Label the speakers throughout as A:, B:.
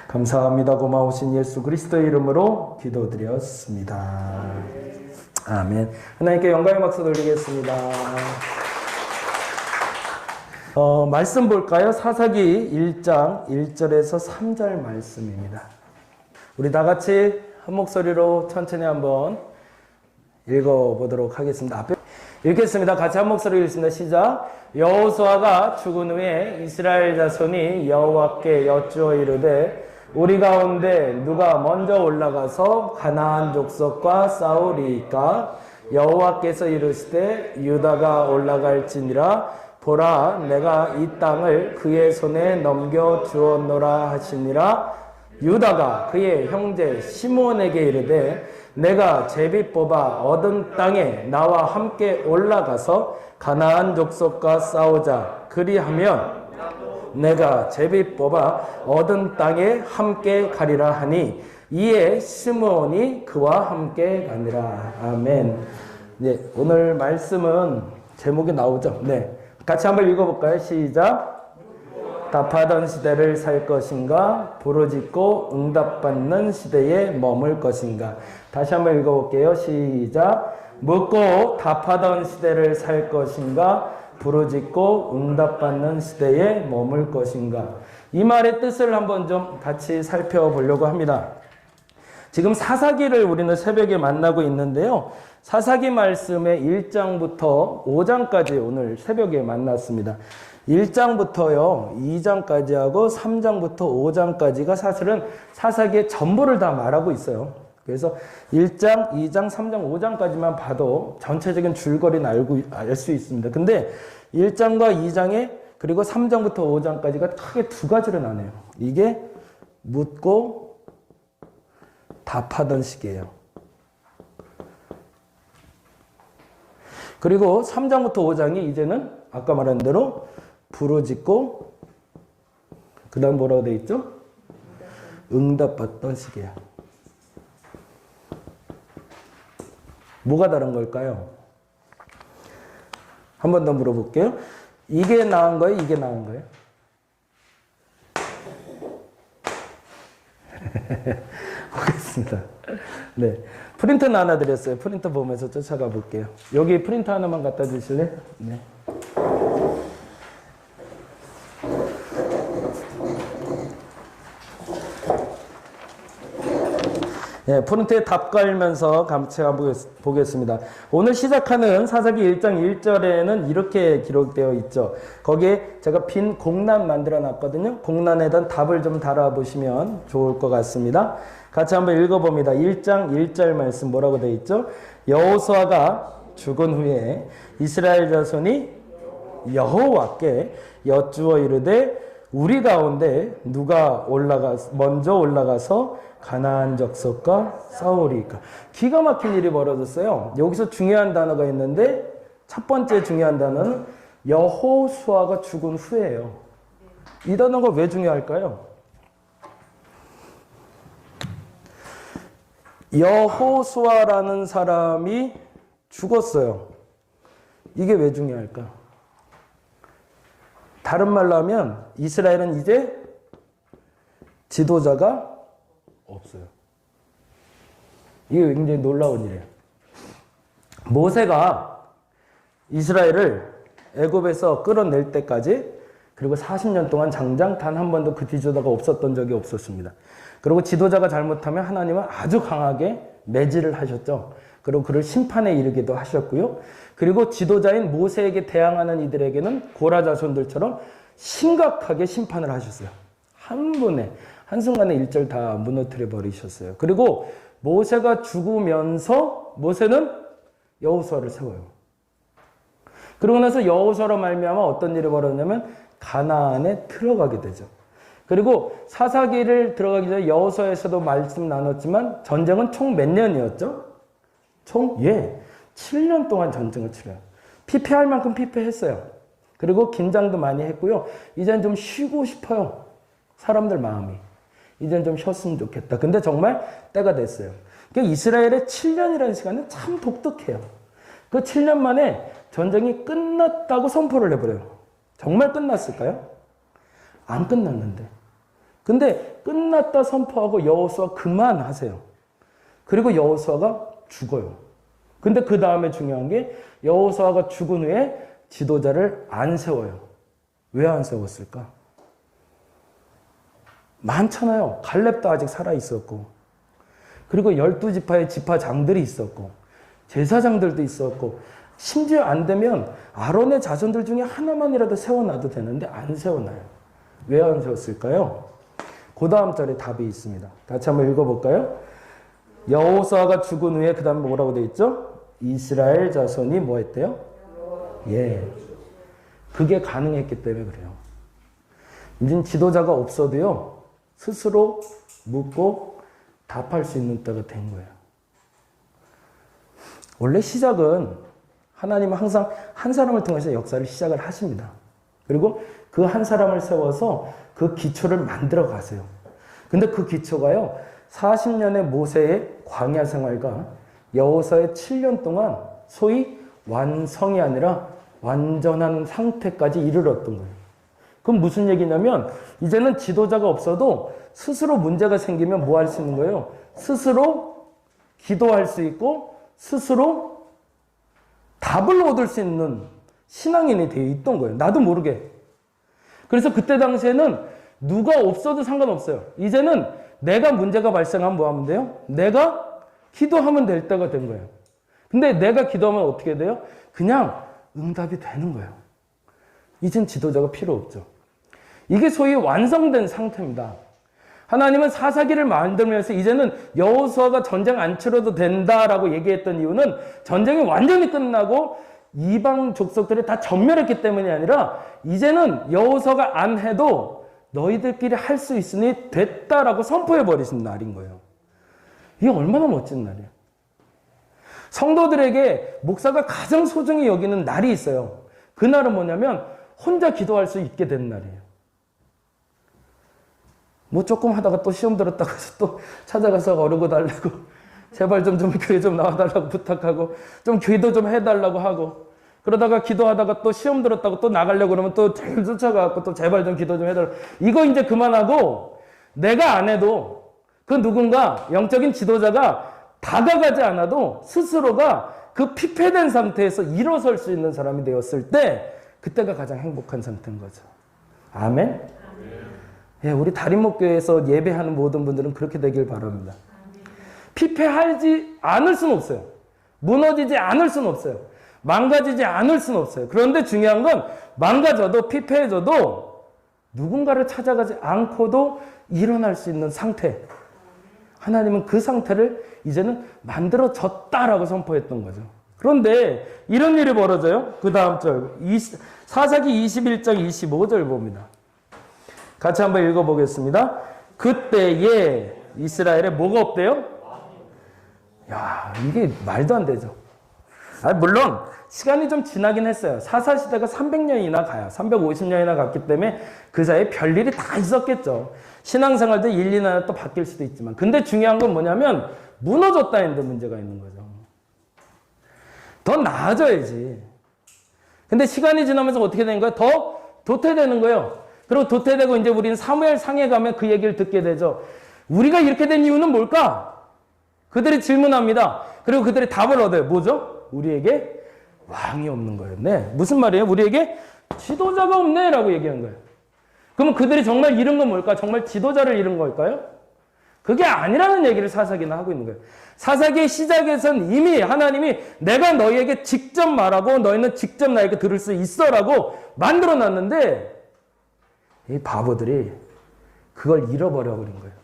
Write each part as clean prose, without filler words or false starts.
A: 감사합니다. 고마우신 예수 그리스도의 이름으로 기도드렸습니다. 아멘. 하나님께 영광의 박수 돌리겠습니다. 말씀 볼까요? 사사기 1장 1절에서 3절 말씀입니다. 우리 다 같이 한 목소리로 천천히 한번 읽어보도록 하겠습니다. 앞에 읽겠습니다. 같이 한 목소리로 읽습니다. 시작. 여호수아가 죽은 후에 이스라엘 자손이 여호와께 여쭈어 이르되 우리 가운데 누가 먼저 올라가서 가나안 족속과 싸우리이까? 여호와께서 이르시되 유다가 올라갈지니라. 보라, 내가 이 땅을 그의 손에 넘겨 주었노라 하시니라. 유다가 그의 형제 시므온에게 이르되 내가 제비 뽑아 얻은 땅에 나와 함께 올라가서 가나안 족속과 싸우자. 그리하면 내가 제비 뽑아 얻은 땅에 함께 가리라 하니 이에 시므온이 그와 함께 가니라. 아멘. 네, 오늘 말씀은 제목이 나오죠. 네, 같이 한번 읽어볼까요? 시작. 답하던 시대를 살 것인가? 부르짖고 응답받는 시대에 머물 것인가? 다시 한번 읽어볼게요. 시작. 묻고 답하던 시대를 살 것인가? 부르짖고 응답받는 시대에 머물 것인가? 이 말의 뜻을 한번 좀 같이 살펴보려고 합니다. 지금 사사기를 우리는 새벽에 만나고 있는데요. 사사기 말씀의 1장부터 5장까지 오늘 새벽에 만났습니다. 1장부터요, 2장까지 하고 3장부터 5장까지가 사실은 사사기의 전부를 다 말하고 있어요. 그래서 1장, 2장, 3장, 5장까지만 봐도 전체적인 줄거리는 알 수 있습니다. 근데 1장과 2장에 그리고 3장부터 5장까지가 크게 두 가지로 나뉘어요. 이게 묻고 답하던 시기예요. 그리고 3장부터 5장이 이제는 아까 말한 대로 부르짖고 그 다음 뭐라고 되어 있죠? 응답받던 시기야. 뭐가 다른 걸까요? 한 번 더 물어볼게요. 이게 나은 거예요? 이게 나은 거예요? 보겠습니다. 네, 프린터는 하나 드렸어요. 프린터 보면서 쫓아가 볼게요. 여기 프린터 하나만 갖다 주실래요? 네. 네, 프린트에 답 깔면서 같이 보겠습니다. 오늘 시작하는 사사기 1장 1절에는 이렇게 기록되어 있죠. 거기에 제가 빈 공란 만들어 놨거든요. 공란에다 답을 좀 달아보시면 좋을 것 같습니다. 같이 한번 읽어봅니다. 1장 1절 말씀 뭐라고 되어 있죠? 여호수아가 죽은 후에 이스라엘 자손이 여호와께 여쭈어 이르되 우리 가운데 누가 먼저 올라가서 가나안 족속과 싸우리까? 기가 막힌 일이 벌어졌어요. 여기서 중요한 단어가 있는데 첫 번째 중요한 단어는 여호수아가 죽은 후예요. 이 단어가 왜 중요할까요? 여호수아라는 사람이 죽었어요. 이게 왜 중요할까? 다른 말로 하면 이스라엘은 이제 지도자가 없어요. 이게 굉장히 놀라운 일이에요. 모세가 이스라엘을 애굽에서 끌어낼 때까지 그리고 40년 동안 장장 단 한 번도 그 지도자가 없었던 적이 없었습니다. 그리고 지도자가 잘못하면 하나님은 아주 강하게 매질을 하셨죠. 그리고 그를 심판에 이르기도 하셨고요. 그리고 지도자인 모세에게 대항하는 이들에게는 고라 자손들처럼 심각하게 심판을 하셨어요. 한 번에 한순간에 일절 다 무너뜨려 버리셨어요. 그리고 모세가 죽으면서 모세는 여호수아를 세워요. 그러고 나서 여호수아로 말미암아 어떤 일이 벌어졌냐면 가나안에 들어가게 되죠. 그리고 사사기를 들어가기 전에 여호수아에서도 말씀 나눴지만 전쟁은 총 몇 년이었죠? 총 7년 동안 전쟁을 치러요. 피폐할 만큼 피폐했어요. 그리고 긴장도 많이 했고요. 이젠 좀 쉬고 싶어요. 사람들 마음이. 이젠 좀 쉬었으면 좋겠다. 근데 정말 때가 됐어요. 그러니까 이스라엘의 7년이라는 시간은 참 독특해요. 그 7년 만에 전쟁이 끝났다고 선포를 해버려요. 정말 끝났을까요? 안 끝났는데. 근데 끝났다 선포하고 여호수아 그만하세요. 그리고 여호수아가 죽어요. 근데 그 다음에 중요한 게 여호수아가 죽은 후에 지도자를 안 세워요. 왜 안 세웠을까? 많잖아요. 갈렙도 아직 살아 있었고, 그리고 12지파의 지파장들이 있었고, 제사장들도 있었고, 심지어 안 되면 아론의 자손들 중에 하나만이라도 세워놔도 되는데 안 세워놔요. 왜 안 세웠을까요? 그 다음 절에 답이 있습니다. 같이 한번 읽어볼까요? 여호수아가 죽은 후에 그 다음에 뭐라고 되어 있죠? 이스라엘 자손이 뭐 했대요? 예. 그게 가능했기 때문에 그래요. 이제 지도자가 없어도요, 스스로 묻고 답할 수 있는 때가 된 거예요. 원래 시작은 하나님은 항상 한 사람을 통해서 역사를 시작을 하십니다. 그리고 그 한 사람을 세워서 그 기초를 만들어 가세요. 근데 그 기초가요, 40년의 모세의 광야 생활과 여호수아의 7년 동안 소위 완성이 아니라 완전한 상태까지 이르렀던 거예요. 그럼 무슨 얘기냐면 이제는 지도자가 없어도 스스로 문제가 생기면 뭐 할 수 있는 거예요? 스스로 기도할 수 있고 스스로 답을 얻을 수 있는 신앙인이 되어 있던 거예요. 나도 모르게. 그래서 그때 당시에는 누가 없어도 상관없어요. 이제는 내가 문제가 발생하면 뭐 하면 돼요? 내가 기도하면 될 때가 된 거예요. 근데 내가 기도하면 어떻게 돼요? 그냥 응답이 되는 거예요. 이젠 지도자가 필요 없죠. 이게 소위 완성된 상태입니다. 하나님은 사사기를 만들면서 이제는 여호수아가 전쟁 안 치러도 된다라고 얘기했던 이유는 전쟁이 완전히 끝나고 이방 족속들이 다 전멸했기 때문이 아니라 이제는 여호수아가 안 해도 너희들끼리 할 수 있으니 됐다라고 선포해 버리신 날인 거예요. 이게 얼마나 멋진 날이에요. 성도들에게 목사가 가장 소중히 여기는 날이 있어요. 그날은 뭐냐면 혼자 기도할 수 있게 된 날이에요. 뭐 조금 하다가 또 시험 들었다고 해서 또 찾아가서 어르고 달라고 제발 좀 교회 좀 나와달라고 부탁하고 좀 기도 좀 해달라고 하고 그러다가 기도하다가 또 시험 들었다고 또 나가려고 그러면 또 쫓아가고 또 제발 좀 기도 좀 해달라고 이거 이제 그만하고 내가 안 해도 그 누군가 영적인 지도자가 다가가지 않아도 스스로가 그 피폐된 상태에서 일어설 수 있는 사람이 되었을 때 그때가 가장 행복한 상태인 거죠. 아멘? 예, 우리 다림목교회에서 예배하는 모든 분들은 그렇게 되길 바랍니다. 피폐하지 않을 수는 없어요. 무너지지 않을 수는 없어요. 망가지지 않을 수는 없어요. 그런데 중요한 건 망가져도 피폐해져도 누군가를 찾아가지 않고도 일어날 수 있는 상태. 하나님은 그 상태를 이제는 만들어졌다라고 선포했던 거죠. 그런데 이런 일이 벌어져요. 그 다음 절 사사기 21장 25절 봅니다. 같이 한번 읽어보겠습니다. 그때에 이스라엘에 뭐가 없대요? 야, 이게 말도 안 되죠. 물론 시간이 좀 지나긴 했어요. 사사시대가 300년이나 가요. 350년이나 갔기 때문에 그 사이에 별일이 다 있었겠죠. 신앙생활도 1, 2년에 또 바뀔 수도 있지만. 근데 중요한 건 뭐냐면 무너졌다는 데 문제가 있는 거죠. 더 나아져야지. 근데 시간이 지나면서 어떻게 되는 거예요? 더 도태되는 거예요. 그리고 도태되고 이제 우리는 사무엘 상에 가면 그 얘기를 듣게 되죠. 우리가 이렇게 된 이유는 뭘까? 그들이 질문합니다. 그리고 그들이 답을 얻어요. 뭐죠? 우리에게 왕이 없는 거였네. 무슨 말이에요? 우리에게 지도자가 없네 라고 얘기한 거예요. 그럼 그들이 정말 잃은 건 뭘까? 정말 지도자를 잃은 걸까요? 그게 아니라는 얘기를 사사기는 하고 있는 거예요. 사사기의 시작에선 이미 하나님이 내가 너희에게 직접 말하고 너희는 직접 나에게 들을 수 있어라고 만들어놨는데 이 바보들이 그걸 잃어버려버린 거예요.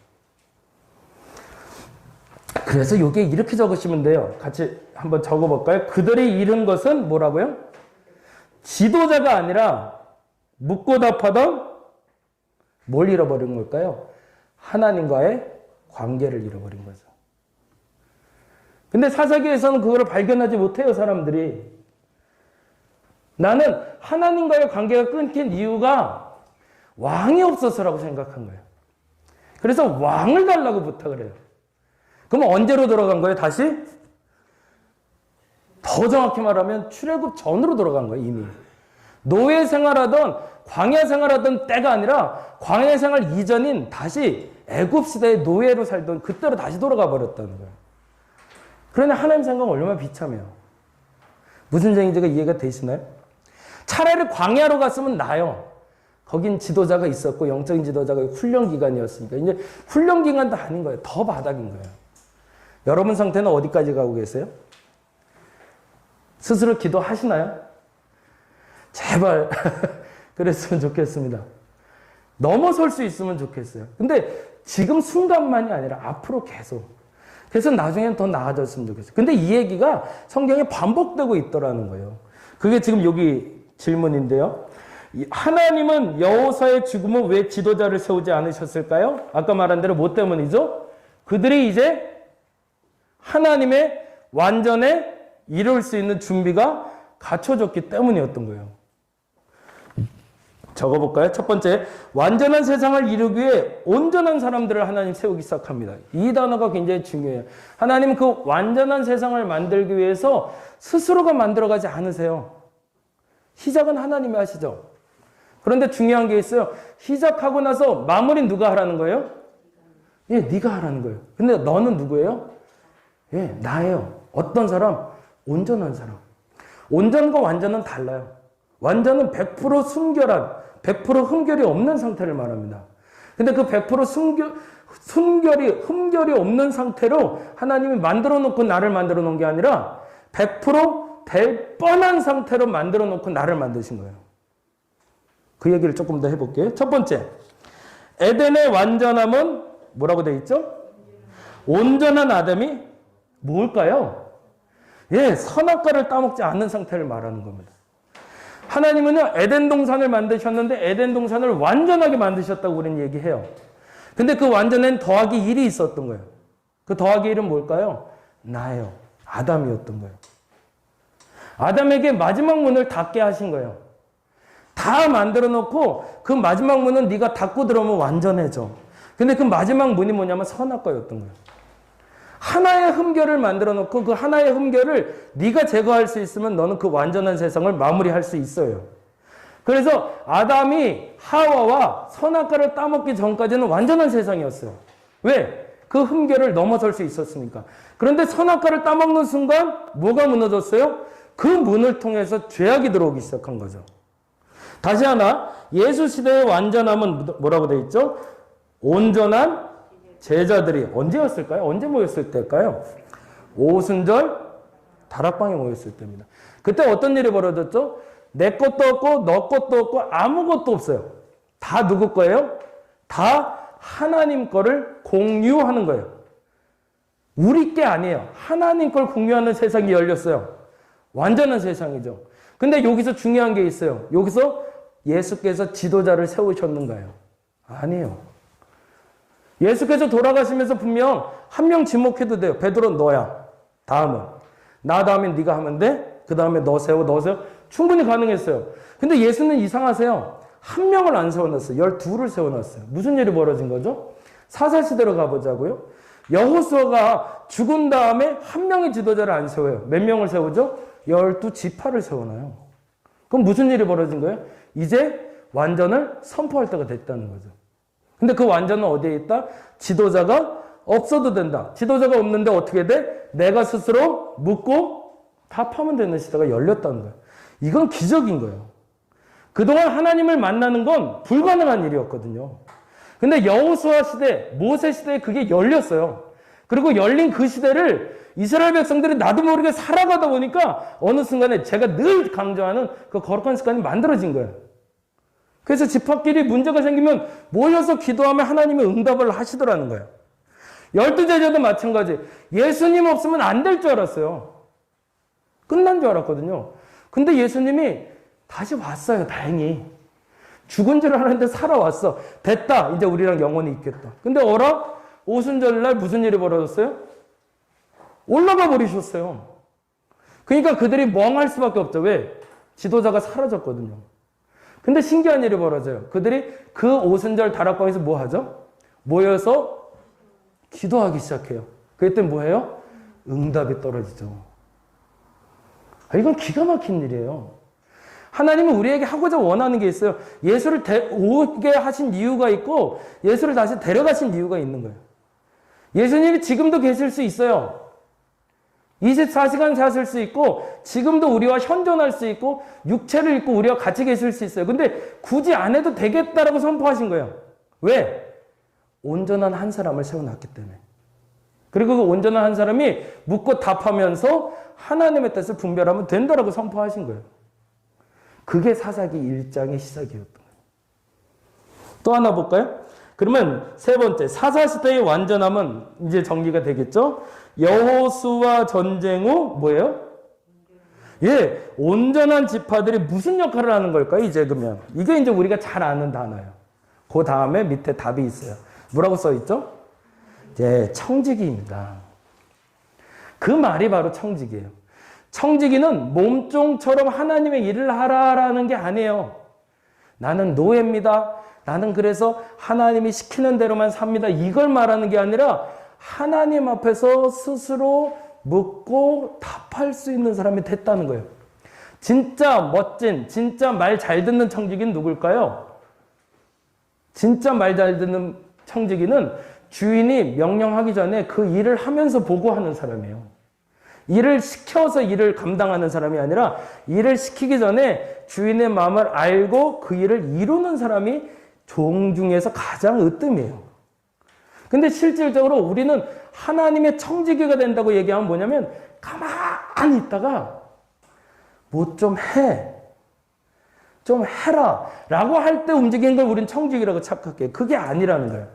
A: 그래서 여기에 이렇게 적으시면 돼요. 같이 한번 적어볼까요? 그들이 잃은 것은 뭐라고요? 지도자가 아니라 묻고 답하던 뭘 잃어버린 걸까요? 하나님과의 관계를 잃어버린 거죠. 근데 사사기에서는 그거를 발견하지 못해요, 사람들이. 나는 하나님과의 관계가 끊긴 이유가 왕이 없어서라고 생각한 거예요. 그래서 왕을 달라고 부탁을 해요. 그럼 언제로 돌아간 거예요, 다시? 더 정확히 말하면 출애굽 전으로 돌아간 거예요, 이미. 노예 생활하던 광야 생활하던 때가 아니라 광야 생활 이전인 다시 애굽 시대의 노예로 살던 그때로 다시 돌아가 버렸다는 거예요. 그러니 하나님 생각은 얼마나 비참해요. 무슨 얘기인지가 이해가 되시나요? 차라리 광야로 갔으면 나아요. 거긴 지도자가 있었고 영적인 지도자가 훈련 기간이었으니까 이제 훈련 기간도 아닌 거예요. 더 바닥인 거예요. 여러분 상태는 어디까지 가고 계세요? 스스로 기도하시나요? 제발 그랬으면 좋겠습니다. 넘어설 수 있으면 좋겠어요. 근데 지금 순간만이 아니라 앞으로 계속. 그래서 나중에는 더 나아졌으면 좋겠어요. 근데 이 얘기가 성경에 반복되고 있더라는 거예요. 그게 지금 여기 질문인데요. 하나님은 여호사의 죽음을 왜 지도자를 세우지 않으셨을까요? 아까 말한 대로 뭐 때문이죠? 그들이 이제 하나님의 완전에 이룰 수 있는 준비가 갖춰졌기 때문이었던 거예요. 적어볼까요? 첫 번째, 완전한 세상을 이루기 위해 온전한 사람들을 하나님 세우기 시작합니다. 이 단어가 굉장히 중요해요. 하나님은 그 완전한 세상을 만들기 위해서 스스로가 만들어가지 않으세요. 시작은 하나님이 하시죠. 그런데 중요한 게 있어요. 시작하고 나서 마무리는 누가 하라는 거예요? 예, 네가 하라는 거예요. 근데 너는 누구예요? 예, 나예요. 어떤 사람? 온전한 사람. 온전과 완전은 달라요. 완전은 100% 순결한, 100% 흠결이 없는 상태를 말합니다. 근데 그 100% 흠결이 없는 상태로 하나님이 만들어 놓고 나를 만들어 놓은 게 아니라 100% 될 뻔한 상태로 만들어 놓고 나를 만드신 거예요. 그 얘기를 조금 더 해볼게요. 첫 번째, 에덴의 완전함은 뭐라고 되어 있죠? 온전한 아담이 뭘까요? 예, 선악과를 따먹지 않는 상태를 말하는 겁니다. 하나님은요, 에덴 동산을 만드셨는데 에덴 동산을 완전하게 만드셨다고 우리는 얘기해요. 근데 그 완전엔 더하기 1이 있었던 거예요. 그 더하기 1은 뭘까요? 나예요. 아담이었던 거예요. 아담에게 마지막 문을 닫게 하신 거예요. 다 만들어 놓고 그 마지막 문은 네가 닫고 들어오면 완전해져. 근데 그 마지막 문이 뭐냐면 선악과였던 거예요. 하나의 흠결을 만들어 놓고 그 하나의 흠결을 네가 제거할 수 있으면 너는 그 완전한 세상을 마무리할 수 있어요. 그래서 아담이 하와와 선악과를 따먹기 전까지는 완전한 세상이었어요. 왜? 그 흠결을 넘어설 수 있었으니까. 그런데 선악과를 따먹는 순간 뭐가 무너졌어요? 그 문을 통해서 죄악이 들어오기 시작한 거죠. 다시 하나, 예수 시대의 완전함은 뭐라고 되어 있죠? 온전한 제자들이 언제였을까요? 언제 모였을 때일까요? 오순절 다락방에 모였을 때입니다. 그때 어떤 일이 벌어졌죠? 내 것도 없고 너 것도 없고 아무것도 없어요. 다 누구 거예요? 다 하나님 거를 공유하는 거예요. 우리 게 아니에요. 하나님 걸 공유하는 세상이 열렸어요. 완전한 세상이죠. 근데 여기서 중요한 게 있어요. 여기서 예수께서 지도자를 세우셨는가요? 아니에요. 예수께서 돌아가시면서 분명 한 명 지목해도 돼요. 베드로 너야. 다음은. 나 다음에 네가 하면 돼. 그 다음에 너 세워. 충분히 가능했어요. 근데 예수는 이상하세요. 한 명을 안 세워놨어요. 12를 세워놨어요. 무슨 일이 벌어진 거죠? 사사시대로 가보자고요. 여호수아가 죽은 다음에 한 명의 지도자를 안 세워요. 몇 명을 세우죠? 12지파를 세워놔요. 그럼 무슨 일이 벌어진 거예요? 이제 완전을 선포할 때가 됐다는 거죠. 근데 그 완전은 어디에 있다? 지도자가 없어도 된다. 지도자가 없는데 어떻게 돼? 내가 스스로 묻고 답하면 되는 시대가 열렸다는 거예요. 이건 기적인 거예요. 그동안 하나님을 만나는 건 불가능한 일이었거든요. 근데 여호수아 시대, 모세 시대에 그게 열렸어요. 그리고 열린 그 시대를 이스라엘 백성들이 나도 모르게 살아가다 보니까 어느 순간에 제가 늘 강조하는 그 거룩한 습관이 만들어진 거예요. 그래서 집합끼리 문제가 생기면 모여서 기도하면 하나님이 응답을 하시더라는 거예요. 12제자도 마찬가지. 예수님 없으면 안 될 줄 알았어요. 끝난 줄 알았거든요. 근데 예수님이 다시 왔어요. 다행히. 죽은 줄 알았는데 살아왔어. 됐다. 이제 우리랑 영원히 있겠다. 근데 어라? 오순절날 무슨 일이 벌어졌어요? 올라가 버리셨어요. 그러니까 그들이 멍할 수밖에 없죠. 왜? 지도자가 사라졌거든요. 근데 신기한 일이 벌어져요. 그들이 그 오순절 다락방에서 뭐 하죠? 모여서 기도하기 시작해요. 그랬더니 뭐예요? 응답이 떨어지죠. 이건 기가 막힌 일이에요. 하나님은 우리에게 하고자 원하는 게 있어요. 예수를 오게 하신 이유가 있고 예수를 다시 데려가신 이유가 있는 거예요. 예수님이 지금도 계실 수 있어요. 24시간 사실 수 있고 지금도 우리와 현존할 수 있고 육체를 입고 우리와 같이 계실 수 있어요. 근데 굳이 안 해도 되겠다라고 선포하신 거예요. 왜? 온전한 한 사람을 세워놨기 때문에. 그리고 그 온전한 한 사람이 묻고 답하면서 하나님의 뜻을 분별하면 된다라고 선포하신 거예요. 그게 사사기 1장의 시작이었던 거예요. 또 하나 볼까요? 그러면 세 번째, 사사시대의 완전함은 이제 정리가 되겠죠? 여호수아 전쟁 후 뭐예요? 예, 온전한 지파들이 무슨 역할을 하는 걸까요? 이제 그러면 이게 이제 우리가 잘 아는 단어예요. 그 다음에 밑에 답이 있어요. 뭐라고 써 있죠? 이제 청지기입니다. 그 말이 바로 청지기예요. 청지기는 몸종처럼 하나님의 일을 하라라는 게 아니에요. 나는 노예입니다. 나는 그래서 하나님이 시키는 대로만 삽니다. 이걸 말하는 게 아니라 하나님 앞에서 스스로 묻고 답할 수 있는 사람이 됐다는 거예요. 진짜 멋진, 진짜 말 잘 듣는 청지기는 누굴까요? 진짜 말 잘 듣는 청지기는 주인이 명령하기 전에 그 일을 하면서 보고하는 사람이에요. 일을 시켜서 일을 감당하는 사람이 아니라 일을 시키기 전에 주인의 마음을 알고 그 일을 이루는 사람이 종 중에서 가장 으뜸이에요. 근데 실질적으로 우리는 하나님의 청지기가 된다고 얘기하면 뭐냐면 가만히 있다가 뭐 좀 해. 좀 해라. 라고 할 때 움직이는 걸 우리는 청지기라고 착각해요. 그게 아니라는 거예요.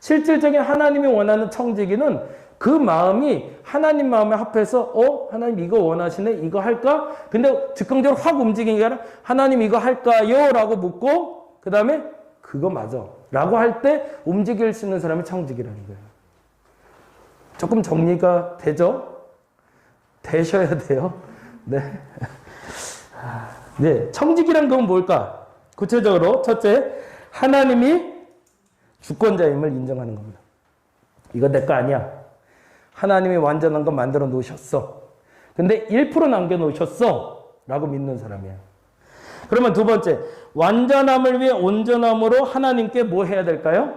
A: 실질적인 하나님이 원하는 청지기는 그 마음이 하나님 마음에 합해서 하나님 이거 원하시네? 이거 할까? 근데 즉흥적으로 확 움직이는 게 아니라 하나님 이거 할까요? 라고 묻고 그 다음에 그거 맞아. 라고 할 때 움직일 수 있는 사람이 청지기라는 거예요. 조금 정리가 되죠? 되셔야 돼요. 네. 네. 청지기란 건 뭘까? 구체적으로 첫째, 하나님이 주권자임을 인정하는 겁니다. 이거 내 거 아니야. 하나님이 완전한 거 만들어 놓으셨어. 근데 1% 남겨 놓으셨어. 라고 믿는 사람이에요. 그러면 두 번째, 완전함을 위해 온전함으로 하나님께 뭐 해야 될까요?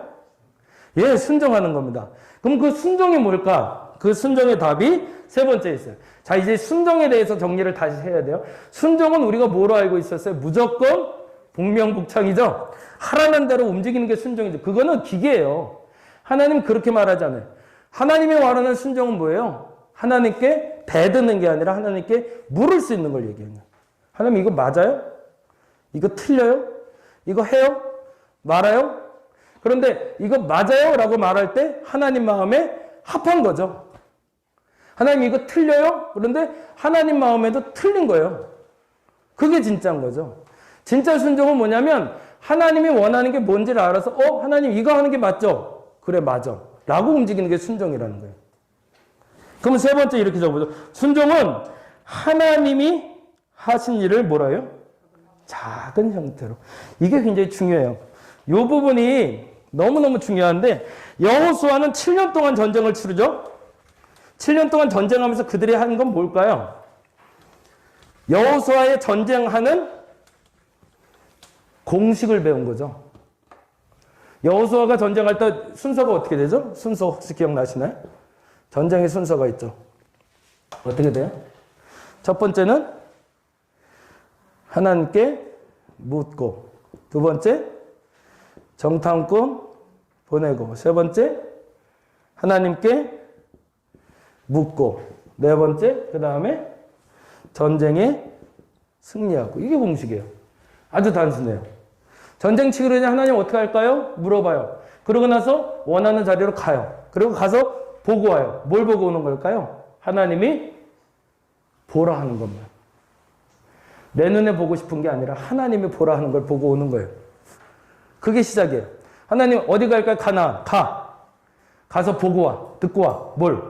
A: 예, 순종하는 겁니다. 그럼 그 순종이 뭘까? 그 순종의 답이 세 번째 있어요. 자, 이제 순종에 대해서 정리를 다시 해야 돼요. 순종은 우리가 뭐로 알고 있었어요? 무조건 복명복창이죠. 하라는 대로 움직이는 게 순종이죠. 그거는 기계예요. 하나님 그렇게 말하잖아요. 하나님이 말하는 순종은 뭐예요? 하나님께 대드는 게 아니라 하나님께 물을 수 있는 걸 얘기해요. 하나님 이거 맞아요? 이거 틀려요? 이거 해요? 말아요? 그런데 이거 맞아요? 라고 말할 때 하나님 마음에 합한 거죠. 하나님 이거 틀려요? 그런데 하나님 마음에도 틀린 거예요. 그게 진짜인 거죠. 진짜 순종은 뭐냐면 하나님이 원하는 게 뭔지를 알아서 하나님 이거 하는 게 맞죠? 그래 맞아. 라고 움직이는 게 순종이라는 거예요. 그러면 세 번째 이렇게 적어보죠. 순종은 하나님이 하신 일을 뭐라 해요? 작은 형태로. 이게 굉장히 중요해요. 이 부분이 너무너무 중요한데 여호수아는 7년 동안 전쟁을 치르죠. 7년 동안 전쟁하면서 그들이 한 건 뭘까요? 여호수아의 전쟁하는 공식을 배운 거죠. 여호수아가 전쟁할 때 순서가 어떻게 되죠? 순서 혹시 기억나시나요? 전쟁의 순서가 있죠. 어떻게 돼요? 첫 번째는 하나님께 묻고, 두 번째 정탐꾼 보내고, 세 번째 하나님께 묻고, 네 번째 그 다음에 전쟁에 승리하고. 이게 공식이에요. 아주 단순해요. 전쟁 치기 전에 하나님 어떻게 할까요? 물어봐요. 그러고 나서 원하는 자리로 가요. 그리고 가서 보고 와요. 뭘 보고 오는 걸까요? 하나님이 보라 하는 겁니다. 내 눈에 보고 싶은 게 아니라 하나님이 보라 하는 걸 보고 오는 거예요. 그게 시작이에요. 하나님 어디 갈까요? 가나안. 가. 가서 보고 와. 듣고 와. 뭘?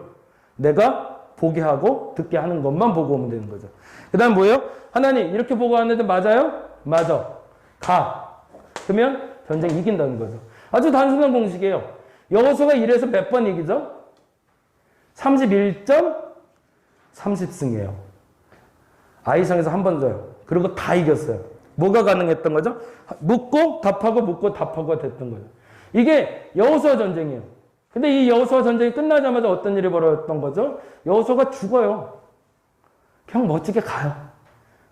A: 내가 보게 하고 듣게 하는 것만 보고 오면 되는 거죠. 그 다음 뭐예요? 하나님 이렇게 보고 왔는데 맞아요? 맞아. 가. 그러면 전쟁 이긴다는 거죠. 아주 단순한 공식이에요. 여호수아가 1에서 몇 번 이기죠? 31점 30승이에요. 아이상에서 한 번 져요. 그리고 다 이겼어요. 뭐가 가능했던 거죠? 묻고 답하고 묻고 답하고 됐던 거죠. 이게 여호수아 전쟁이에요. 근데 이 여호수아 전쟁이 끝나자마자 어떤 일이 벌어졌던 거죠? 여호수아가 죽어요. 그냥 멋지게 가요.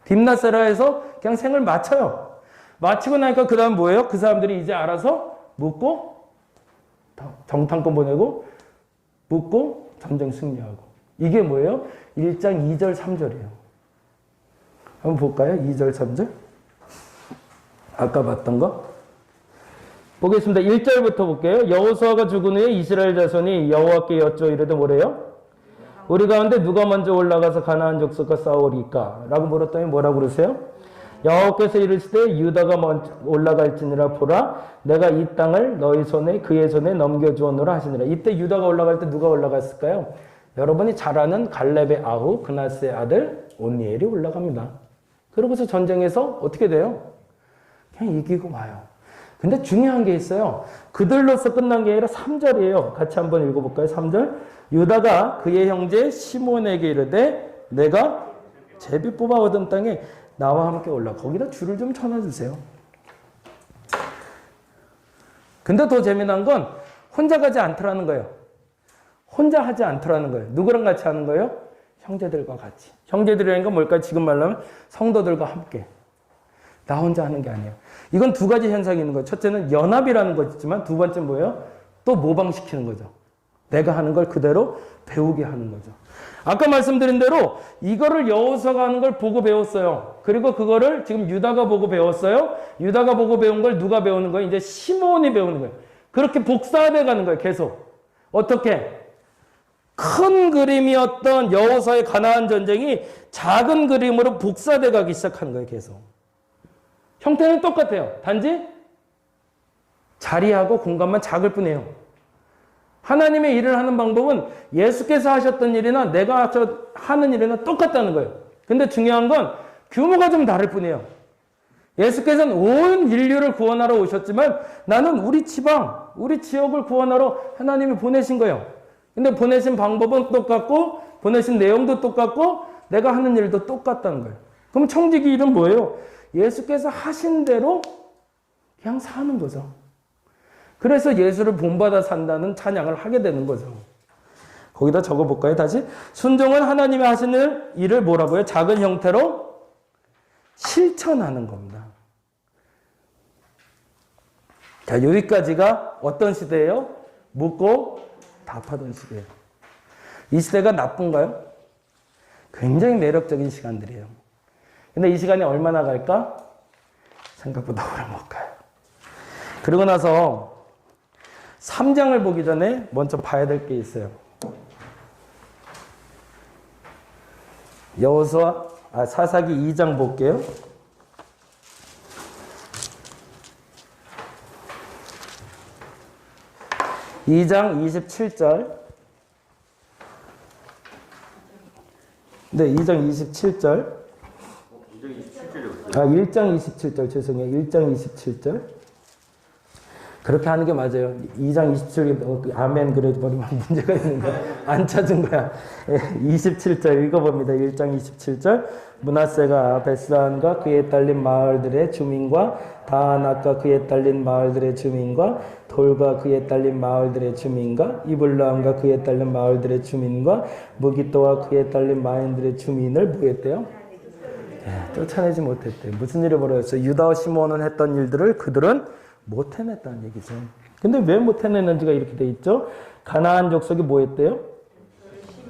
A: 딥나세라에서 그냥 생을 마쳐요. 마치고 나니까 그 다음 뭐예요? 그 사람들이 이제 알아서 묻고 정탐권 보내고 묻고 전쟁 승리하고. 이게 뭐예요? 1장 2절 3절이에요. 한번 볼까요? 2절 3절. 아까 봤던 거. 보겠습니다. 1절부터 볼게요. 여호수아가 죽은 후에 이스라엘 자손이 여호와께 여쭈어 이르되 뭐래요? 우리 가운데 누가 먼저 올라가서 가나안 족속과 싸우리까? 라고 물었더니 뭐라고 그러세요? 여호와께서 이르시되 유다가 먼저 올라갈지니라 보라 내가 이 땅을 너희 손에 그의 손에 넘겨주었노라 하시니라. 이때 유다가 올라갈 때 누가 올라갔을까요? 여러분이 잘 아는 갈렙의 아후 그나스의 아들 온니엘이 올라갑니다. 그러고서 전쟁에서 어떻게 돼요? 그냥 이기고 와요. 근데 중요한 게 있어요. 그들로서 끝난 게 아니라 3절이에요. 같이 한번 읽어볼까요? 3절. 유다가 그의 형제 시몬에게 이르되 내가 제비 뽑아 얻은 땅에 나와 함께 올라. 거기다 줄을 좀 쳐놔주세요. 근데 더 재미난 건 혼자 가지 않더라는 거예요. 혼자 하지 않더라는 거예요. 누구랑 같이 하는 거예요? 형제들과 같이. 형제들이라는 건 뭘까요? 지금 말하면 성도들과 함께. 나 혼자 하는 게 아니에요. 이건 두 가지 현상이 있는 거예요. 첫째는 연합이라는 거지만 두 번째는 뭐예요? 또 모방시키는 거죠. 내가 하는 걸 그대로 배우게 하는 거죠. 아까 말씀드린 대로 이거를 여호수아가 하는 걸 보고 배웠어요. 그리고 그거를 지금 유다가 보고 배웠어요. 유다가 보고 배운 걸 누가 배우는 거예요? 이제 시몬이 배우는 거예요. 그렇게 복사돼 가는 거예요. 계속. 어떻게? 큰 그림이었던 여호수아의 가나안 전쟁이 작은 그림으로 복사돼 가기 시작하는 거예요. 계속. 형태는 똑같아요. 단지 자리하고 공간만 작을 뿐이에요. 하나님의 일을 하는 방법은 예수께서 하셨던 일이나 내가 하는 일이나 똑같다는 거예요. 근데 중요한 건 규모가 좀 다를 뿐이에요. 예수께서는 온 인류를 구원하러 오셨지만 나는 우리 지방, 우리 지역을 구원하러 하나님이 보내신 거예요. 근데 보내신 방법은 똑같고 보내신 내용도 똑같고 내가 하는 일도 똑같다는 거예요. 그럼 청지기 일은 뭐예요? 예수께서 하신 대로 그냥 사는 거죠. 그래서 예수를 본받아 산다는 찬양을 하게 되는 거죠. 거기다 적어볼까요? 다시. 순종은 하나님이 하시는 일을 뭐라고요? 작은 형태로 실천하는 겁니다. 자, 여기까지가 어떤 시대예요? 묻고 답하던 시대예요. 이 시대가 나쁜가요? 굉장히 매력적인 시간들이에요. 근데 이 시간이 얼마나 갈까? 생각보다 오래 못 가요. 그러고 나서 3장을 보기 전에 먼저 봐야 될 게 있어요. 사사기 2장 볼게요. (2장 27절) 네, 2장 27절. 1장 27절 죄송해요. 1장 27절. 그렇게 하는 게 맞아요. 2장 27절 아멘 그래도 버리면 문제가 있는 거야. 안 찾은 거야. 27절 읽어봅니다. 1장 27절. 므낫세가 베스안과 그에 딸린 마을들의 주민과 다안악과 그에 딸린 마을들의 주민과 돌과 그에 딸린 마을들의 주민과 이블라함과 그에 딸린 마을들의 주민과 무기또와 그에 딸린 마을들의 주민을 뭐 했대요? 쫓아내지 못했대. 무슨 일이 벌어졌어요? 유다와 시몬은 했던 일들을 그들은 못 해냈다는 얘기죠. 근데 왜 못 해냈는지가 이렇게 돼 있죠? 가나안 족속이 뭐 했대요?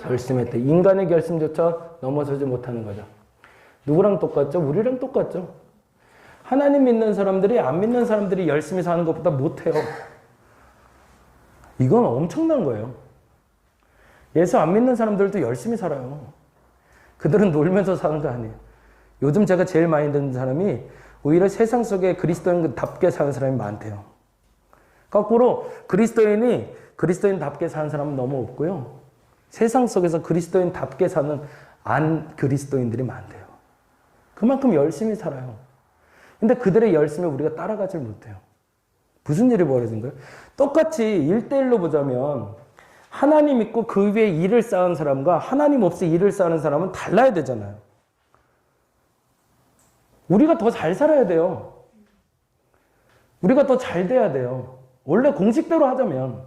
A: 결심했대. 인간의 결심조차 넘어서지 못하는 거죠. 누구랑 똑같죠? 우리랑 똑같죠. 하나님 믿는 사람들이 안 믿는 사람들이 열심히 사는 것보다 못해요. 이건 엄청난 거예요. 예수 안 믿는 사람들도 열심히 살아요. 그들은 놀면서 사는 거 아니에요. 요즘 제가 제일 많이 듣는 사람이 오히려 세상 속에 그리스도인답게 사는 사람이 많대요. 거꾸로 그리스도인답게 사는 사람은 너무 없고요. 세상 속에서 그리스도인답게 사는 안 그리스도인들이 많대요. 그만큼 열심히 살아요. 근데 그들의 열심을 우리가 따라가질 못해요. 무슨 일이 벌어진 거예요? 똑같이 1대1로 보자면 하나님 믿고 그 위에 일을 쌓은 사람과 하나님 없이 일을 쌓는 사람은 달라야 되잖아요. 우리가 더 잘 살아야 돼요. 우리가 더 잘 돼야 돼요. 원래 공식대로 하자면.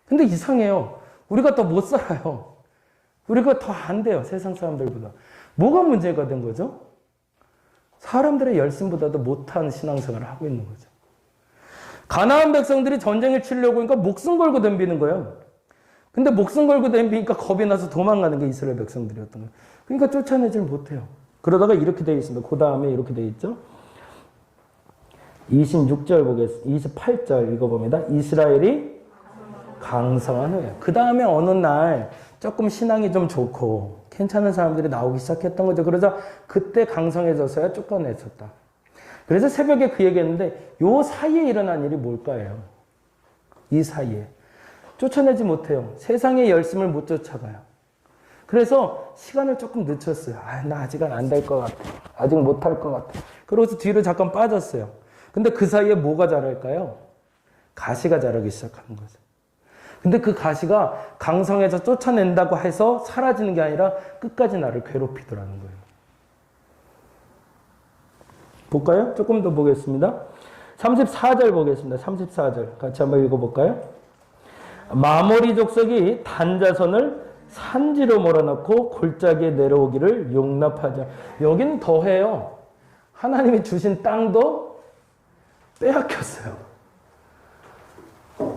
A: 근데 이상해요. 우리가 더 못 살아요. 우리가 더 안 돼요. 세상 사람들보다. 뭐가 문제가 된 거죠? 사람들의 열심보다도 못한 신앙생활을 하고 있는 거죠. 가나안 백성들이 전쟁을 치려고 하니까 목숨 걸고 덤비는 거예요. 근데 목숨 걸고 덤비니까 겁이 나서 도망가는 게 이스라엘 백성들이었던 거예요. 그러니까 쫓아내질 못해요. 그러다가 이렇게 되어 있습니다. 그 다음에 이렇게 되어 있죠. 26절 보겠습니다. 28절 읽어봅니다. 이스라엘이 강성한 후에. 그 다음에 어느 날 조금 신앙이 좀 좋고 괜찮은 사람들이 나오기 시작했던 거죠. 그러자 그때 강성해져서야 쫓겨냈었다. 그래서 새벽에 그 얘기했는데 요 사이에 일어난 일이 뭘까요? 이 사이에. 쫓아내지 못해요. 세상의 열심을 못 쫓아가요. 그래서 시간을 조금 늦췄어요. 나 아직은 안 될 것 같아. 아직 못할 것 같아. 그러고서 뒤로 잠깐 빠졌어요. 근데 그 사이에 뭐가 자랄까요? 가시가 자라기 시작하는 거죠. 근데 그 가시가 강성해서 쫓아낸다고 해서 사라지는 게 아니라 끝까지 나를 괴롭히더라는 거예요. 볼까요? 조금 더 보겠습니다. 34절 보겠습니다. 34절. 같이 한번 읽어볼까요? 마모리 족속이 단자선을 산지로 몰아넣고 골짜기에 내려오기를 용납하자. 여기는 더해요. 하나님이 주신 땅도 빼앗겼어요.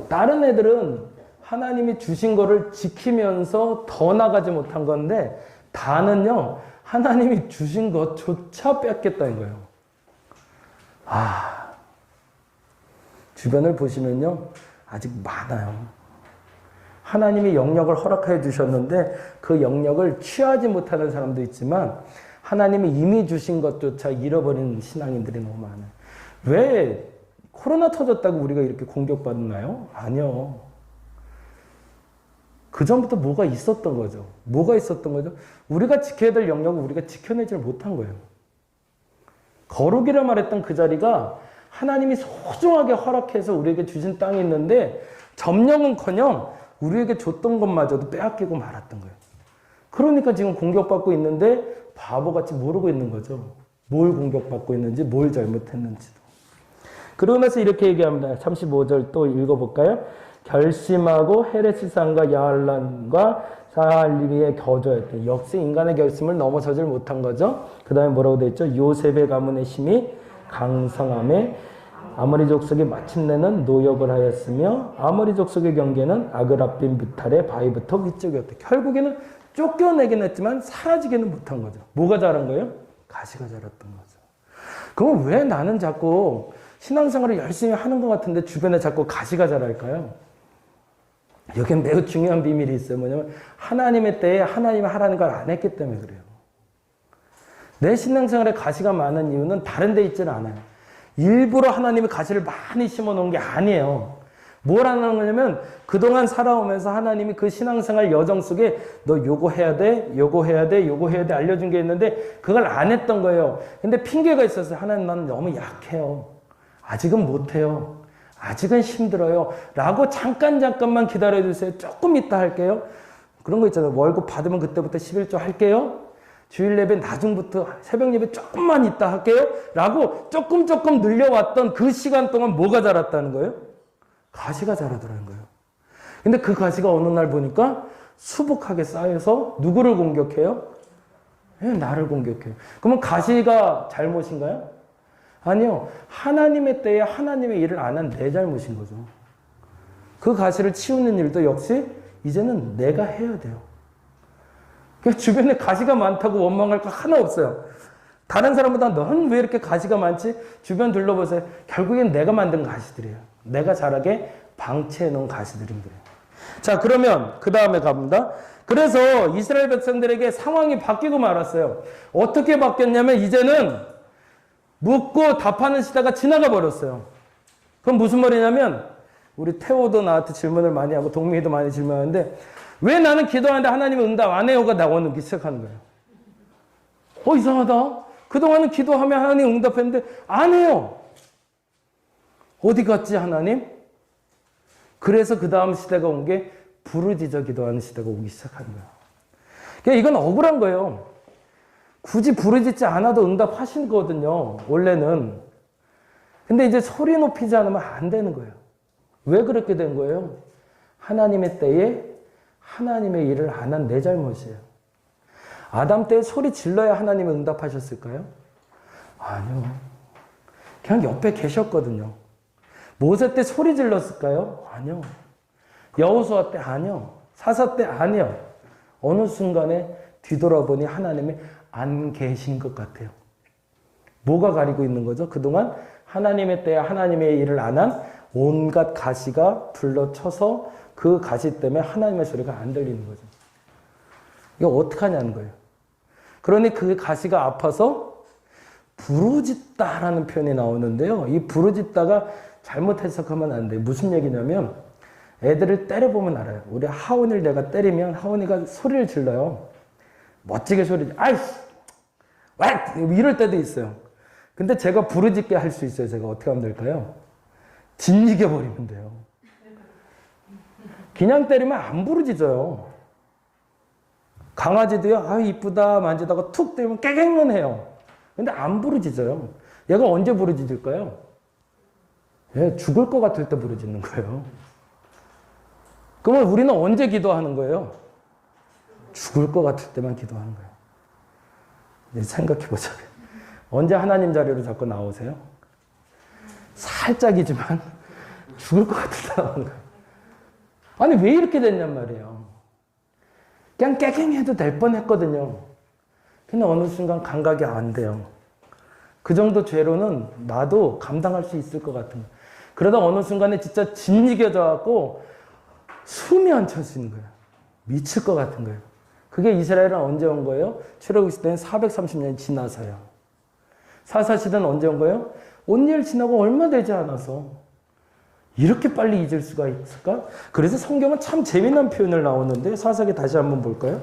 A: 다른 애들은 하나님이 주신 거를 지키면서 더 나가지 못한 건데 다는요. 하나님이 주신 것조차 뺏겼다는 거예요. 주변을 보시면요. 아직 많아요. 하나님이 영역을 허락해 주셨는데 그 영역을 취하지 못하는 사람도 있지만 하나님이 이미 주신 것조차 잃어버린 신앙인들이 너무 많아요. 왜 코로나 터졌다고 우리가 이렇게 공격받나요? 아니요. 그 전부터 뭐가 있었던 거죠. 뭐가 있었던 거죠? 우리가 지켜야 될 영역을 우리가 지켜내질 못한 거예요. 거룩이라 말했던 그 자리가 하나님이 소중하게 허락해서 우리에게 주신 땅이 있는데 점령은커녕 우리에게 줬던 것마저도 빼앗기고 말았던 거예요. 그러니까 지금 공격받고 있는데 바보같이 모르고 있는 거죠. 뭘 공격받고 있는지, 뭘 잘못했는지도. 그러고 나서 이렇게 얘기합니다. 35절 또 읽어볼까요? 결심하고 헤레스산과 야알란과 사할리비에 거주했대. 역시 인간의 결심을 넘어서질 못한 거죠. 그 다음에 뭐라고 되어 있죠? 요셉의 가문의 힘이 강성함에 아모리 족속이 마침내는 노역을 하였으며 아모리 족속의 경계는 아그라빔 무탈의 바위부터 위쪽이었대. 결국에는 쫓겨내긴 했지만 사라지기는 못한 거죠. 뭐가 자란 거예요? 가시가 자랐던 거죠. 그럼 왜 나는 자꾸 신앙생활을 열심히 하는 것 같은데 주변에 자꾸 가시가 자랄까요? 여기엔 매우 중요한 비밀이 있어요. 뭐냐면 하나님의 때에 하나님이 하라는 걸 안 했기 때문에 그래요. 내 신앙생활에 가시가 많은 이유는 다른 데 있지는 않아요. 일부러 하나님이 가시를 많이 심어놓은 게 아니에요. 뭘 하는 거냐면 그동안 살아오면서 하나님이 그 신앙생활 여정 속에 너 요거 해야 돼, 요거 해야 돼, 요거 해야 돼 알려준 게 있는데 그걸 안 했던 거예요. 근데 핑계가 있었어요. 하나님 나는 너무 약해요. 아직은 못해요. 아직은 힘들어요. 라고 잠깐만 기다려주세요. 조금 이따 할게요. 그런 거 있잖아요. 월급 받으면 그때부터 11조 할게요. 주일 예배 나중부터 새벽 예배 조금만 이따 할게요. 라고 조금 늘려왔던 그 시간 동안 뭐가 자랐다는 거예요? 가시가 자라더라는 거예요. 근데 그 가시가 어느 날 보니까 수북하게 쌓여서 누구를 공격해요? 나를 공격해요. 그러면 가시가 잘못인가요? 아니요. 하나님의 때에 하나님의 일을 안 한 내 잘못인 거죠. 그 가시를 치우는 일도 역시 이제는 내가 해야 돼요. 그러니까 주변에 가시가 많다고 원망할 거 하나 없어요. 다른 사람보다 넌 왜 이렇게 가시가 많지? 주변 둘러보세요. 결국엔 내가 만든 가시들이에요. 내가 자라게 방치해 놓은 가시들입니다. 자, 그러면 그 다음에 갑니다. 그래서 이스라엘 백성들에게 상황이 바뀌고 말았어요. 어떻게 바뀌었냐면 이제는 묻고 답하는 시대가 지나가 버렸어요. 그럼 무슨 말이냐면 우리 태호도 나한테 질문을 많이 하고 동민이도 많이 질문하는데 왜 나는 기도하는데 하나님은 응답 안 해요가 나오기 시작하는 거예요. 이상하다. 그동안은 기도하면 하나님 응답했는데 안 해요. 어디 갔지 하나님? 그래서 그 다음 시대가 온 게 부르짖어 기도하는 시대가 오기 시작하는 거예요. 그러니까 이건 억울한 거예요. 굳이 부르짖지 않아도 응답하시거든요. 원래는. 근데 이제 소리 높이지 않으면 안 되는 거예요. 왜 그렇게 된 거예요? 하나님의 때에 하나님의 일을 안 한 내 잘못이에요. 아담 때 소리 질러야 하나님이 응답하셨을까요? 아니요. 그냥 옆에 계셨거든요. 모세 때 소리 질렀을까요? 아니요. 여호수아 때 아니요. 사사 때 아니요. 어느 순간에 뒤돌아보니 하나님이 안 계신 것 같아요. 뭐가 가리고 있는 거죠? 그동안 하나님의 때에 하나님의 일을 안 한 온갖 가시가 둘러쳐서 그 가시 때문에 하나님의 소리가 안 들리는 거죠. 이거 어떡하냐는 거예요. 그러니 그 가시가 아파서 부르짖다라는 표현이 나오는데요. 이 부르짖다가 잘못 해석하면 안 돼요. 무슨 얘기냐면 애들을 때려보면 알아요. 우리 하온이를 내가 때리면 하온이가 소리를 질러요. 멋지게 아이씨! 와! 이럴 때도 있어요. 근데 제가 부르짖게 할 수 있어요. 제가 어떻게 하면 될까요? 짓이겨버리면 돼요. 그냥 때리면 안 부르짖어요. 강아지도요, 아, 이쁘다 만지다가 툭 때리면 깨갱은 해요. 근데 안 부르짖어요. 얘가 언제 부르짖을까요? 예, 죽을 것 같을 때 부르짖는 거예요. 그러면 우리는 언제 기도하는 거예요? 죽을 것 같을 때만 기도하는 거예요. 이제 생각해보자. 언제 하나님 자리로 자꾸 나오세요? 살짝이지만 죽을 것 같을 때 나오는 거예요. 아니, 왜 이렇게 됐냔 말이에요. 그냥 깨갱해도 될 뻔했거든요. 근데 어느 순간 감각이 안 돼요. 그 정도 죄로는 나도 감당할 수 있을 것 같은 거예요. 그러다 어느 순간에 진짜 짓이겨져갖고 숨이 안 찰 수 있는 거예요. 미칠 것 같은 거예요. 그게 이스라엘은 언제 온 거예요? 출애굽 시대는 430년이 지나서요. 사사시대는 언제 온 거예요? 온니엘 지나고 얼마 되지 않아서. 이렇게 빨리 잊을 수가 있을까? 그래서 성경은 참 재미난 표현을 나오는데 사사기 다시 한번 볼까요?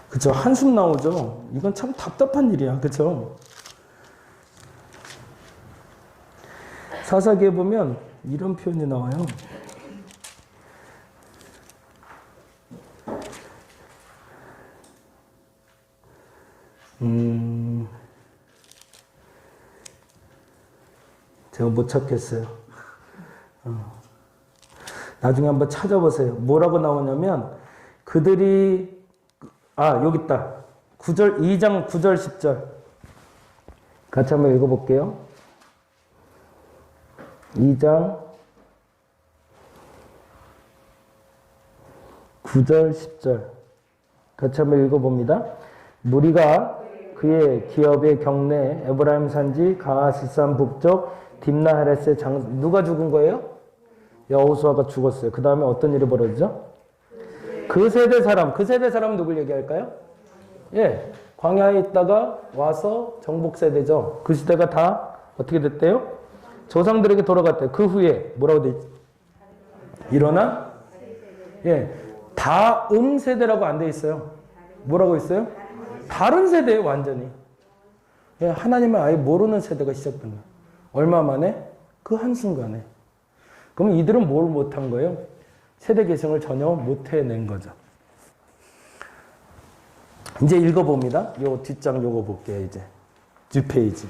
A: 그쵸? 한숨 나오죠? 이건 참 답답한 일이야. 그쵸? 사사기에 보면 이런 표현이 나와요. 제가 못 찾겠어요. 나중에 한번 찾아보세요. 뭐라고 나오냐면 그들이 여기 있다. 2장 9절 10절 같이 한번 읽어볼게요. 2장 9절 10절 같이 한번 읽어봅니다. 무리가 그의 기업의 경내 에브라임 산지 가시산 북쪽 딥나헤레스의 누가 죽은 거예요? 여호수아가 죽었어요. 그 다음에 어떤 일이 벌어지죠? 그 세대 사람은 누굴 얘기할까요? 예, 광야에 있다가 와서 정복 세대죠. 그 시대가 다 어떻게 됐대요? 조상들에게 돌아갔대요. 그 후에 뭐라고 돼 있지? 일어나? 예, 다음 세대라고 안 돼 있어요. 뭐라고 있어요? 다른 세대예요, 완전히. 예, 하나님을 아예 모르는 세대가 시작된 거예요. 얼마 만에? 그 한순간에. 그럼 이들은 뭘 못한 거예요? 세대 계승을 전혀 못 해낸 거죠. 이제 읽어봅니다. 요 뒷장 요거 볼게요, 이제. 뒷페이지.